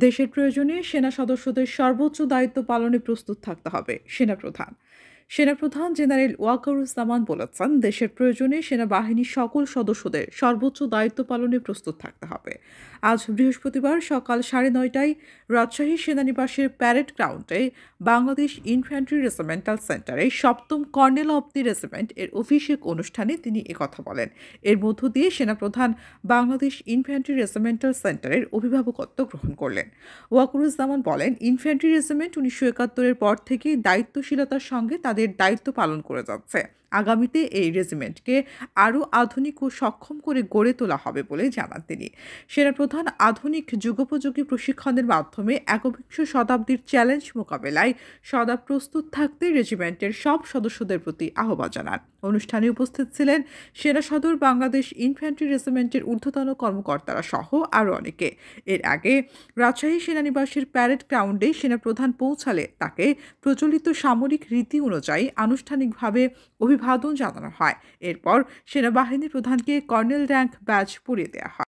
দেশের প্রয়োজনে সেনা সদস্যদের সর্বোচ্চ দায়িত্ব পালনে প্রস্তুত থাকতে হবে সেনাপ্রধান। সেনাপ্রধান জেনারেল ওয়াকারুজ্জামান বলেছেন, দেশের প্রয়োজনে সেনাবাহিনীর সকল সদস্যদের সর্বোচ্চ দায়িত্ব পালনে প্রস্তুত থাকতে হবে। আজ বৃহস্পতিবার সকাল 9:30টায় রাজশাহী সেনানিবাসের প্যারেড গ্রাউন্ডে বাংলাদেশ ইনফ্যান্ট্রি রেজিমেন্টাল সেন্টারে 7ম কর্নেল অব দি রেজিমেন্ট এর অভিষেক অনুষ্ঠানে তিনি একথা বলেন। এর মধ্য দিয়ে সেনাপ্রধান বাংলাদেশ ইনফ্যান্ট্রি রেজিমেন্টাল সেন্টারের অভিভাবকত্ব গ্রহণ করলেন। ওয়াকারুজ্জামান বলেন, ইনফ্যান্ট্রি রেজিমেন্ট 1971-এর পর থেকেই দায়িত্বশীলতার সঙ্গে তাদের দায়িত্ব পালন করে যাচ্ছে। আগামীতে এই রেজিমেন্টকে আরও আধুনিক ও সক্ষম করে গড়ে তোলা হবে বলে জানান তিনি। সেনাপ্রধান আধুনিক যুগোপযোগী প্রশিক্ষণের মাধ্যমে একবিংশ শতাব্দীর চ্যালেঞ্জ মোকাবেলায় সদা প্রস্তুত থাকতে রেজিমেন্টের সব সদস্যদের প্রতি আহ্বান জানান। অনুষ্ঠানে উপস্থিত ছিলেন সেনা সদর বাংলাদেশ ইনফ্যান্ট্রি রেজিমেন্টের ঊর্ধ্বতন কর্মকর্তারা সহ আরও অনেকে। এর আগে রাজশাহী সেনানিবাসের প্যারেড গ্রাউন্ডে সেনাপ্রধান পৌঁছালে তাকে প্রচলিত সামরিক রীতি অনুযায়ী আনুষ্ঠানিকভাবে অভিবাদন জানানো হয়। এরপর সেনাবাহিনী প্রধানকে কর্নেল র্যাঙ্ক ব্যাজ পরিয়ে দেওয়া হয়।